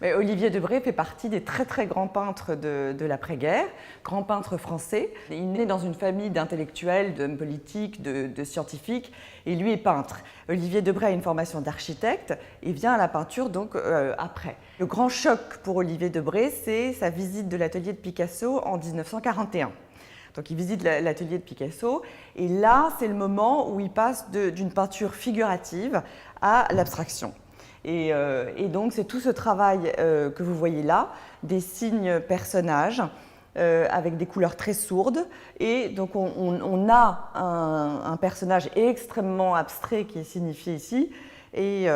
Mais Olivier Debré fait partie des très très grands peintres de l'après-guerre, grand peintre français. Il est né dans une famille d'intellectuels, d'hommes politiques, de scientifiques, et lui est peintre. Olivier Debré a une formation d'architecte et vient à la peinture donc après. Le grand choc pour Olivier Debré, c'est sa visite de l'atelier de Picasso en 1941. Donc il visite l'atelier de Picasso et là, c'est le moment où il passe d'une peinture figurative à l'abstraction. Et donc c'est tout ce travail que vous voyez là, des signes personnages avec des couleurs très sourdes. Et donc on a un personnage extrêmement abstrait qui est signifié ici. Et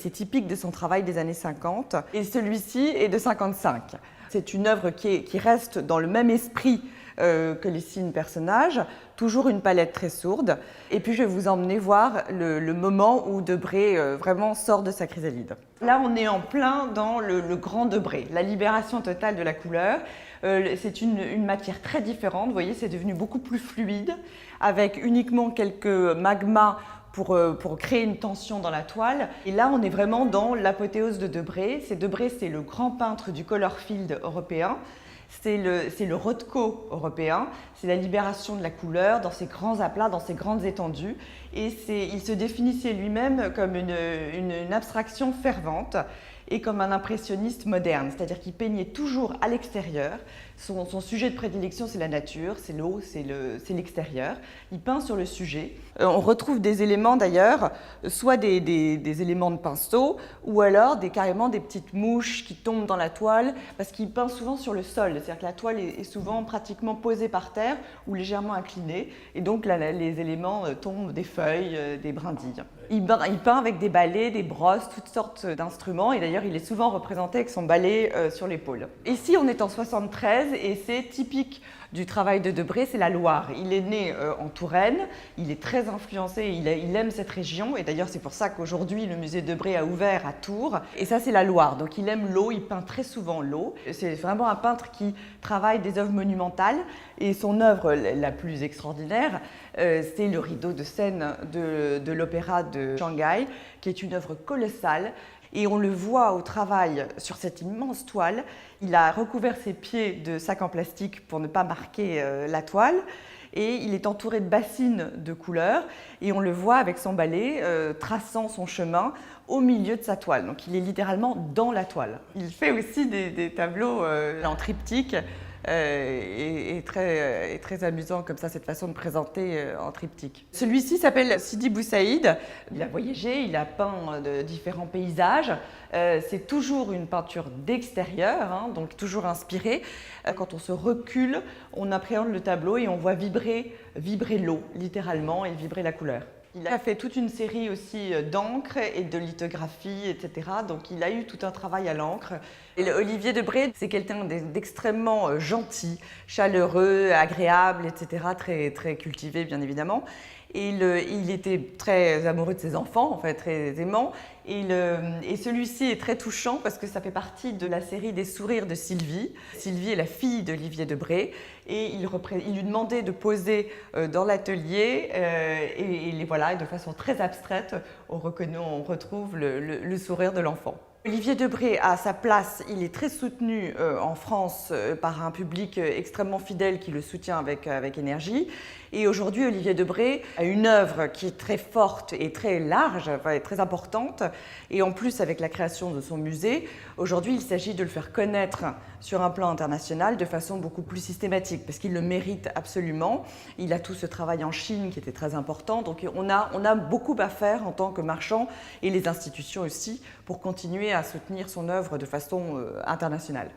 c'est typique de son travail des années 50. Et celui-ci est de 55. C'est une œuvre qui reste dans le même esprit que les signes personnages, toujours une palette très sourde. Et puis je vais vous emmener voir le moment où Debré vraiment sort de sa chrysalide. Là, on est en plein dans le grand Debré, la libération totale de la couleur. C'est une matière très différente, vous voyez, c'est devenu beaucoup plus fluide, avec uniquement quelques magmas pour créer une tension dans la toile. Et là, on est vraiment dans l'apothéose de Debré. Debré, c'est le grand peintre du color field européen. C'est le Rothko européen, c'est la libération de la couleur dans ses grands aplats, dans ses grandes étendues. Et il se définissait lui-même comme une abstraction fervente et comme un impressionniste moderne, c'est-à-dire qu'il peignait toujours à l'extérieur. Son sujet de prédilection, c'est la nature, c'est l'eau, c'est l'extérieur. Il peint sur le sujet. On retrouve des éléments d'ailleurs, soit des éléments de pinceau, ou alors carrément des petites mouches qui tombent dans la toile, parce qu'il peint souvent sur le sol, c'est-à-dire que la toile est souvent pratiquement posée par terre ou légèrement inclinée, et donc là, les éléments tombent, des feuilles, des brindilles. Il peint avec des balais, des brosses, toutes sortes d'instruments, et d'ailleurs il est souvent représenté avec son balai sur l'épaule. Ici on est en 73 et c'est typique du travail de Debré, c'est la Loire. Il est né en Touraine, il est très influencé, il aime cette région, et d'ailleurs c'est pour ça qu'aujourd'hui le musée Debré a ouvert à Tours, et ça c'est la Loire, donc il aime l'eau, il peint très souvent l'eau. C'est vraiment un peintre qui travaille des œuvres monumentales, et son œuvre la plus extraordinaire, c'est le rideau de scène de l'opéra de Shanghai, qui est une œuvre colossale. Et on le voit au travail sur cette immense toile. Il a recouvert ses pieds de sacs en plastique pour ne pas marquer la toile. Et il est entouré de bassines de couleurs. Et on le voit avec son balai traçant son chemin au milieu de sa toile. Donc il est littéralement dans la toile. Il fait aussi des tableaux en triptyque. Et très amusant comme ça, cette façon de présenter en triptyque. Celui-ci s'appelle Sidi Bou Saïd. Il a voyagé, il a peint de différents paysages. C'est toujours une peinture d'extérieur, hein, donc toujours inspirée. Quand on se recule, on appréhende le tableau et on voit vibrer l'eau, littéralement, et vibrer la couleur. Il a fait toute une série aussi d'encre et de lithographie, etc. Donc il a eu tout un travail à l'encre. Et Olivier Debré, c'est quelqu'un d'extrêmement gentil, chaleureux, agréable, etc. Très, très cultivé, bien évidemment. Et il était très amoureux de ses enfants, en fait, très aimant. Et celui-ci est très touchant parce que ça fait partie de la série des sourires de Sylvie. Sylvie est la fille d'Olivier Debré et il lui demandait de poser dans l'atelier et voilà, et de façon très abstraite, on retrouve le sourire de l'enfant. Olivier Debré, à sa place, il est très soutenu en France par un public extrêmement fidèle qui le soutient avec énergie. Et aujourd'hui, Olivier Debré a une œuvre qui est très forte et très large, enfin, très importante. Et en plus, avec la création de son musée, aujourd'hui, il s'agit de le faire connaître sur un plan international de façon beaucoup plus systématique, parce qu'il le mérite absolument. Il a tout ce travail en Chine qui était très important. Donc on a beaucoup à faire en tant que marchand, et les institutions aussi, pour continuer à soutenir son œuvre de façon internationale.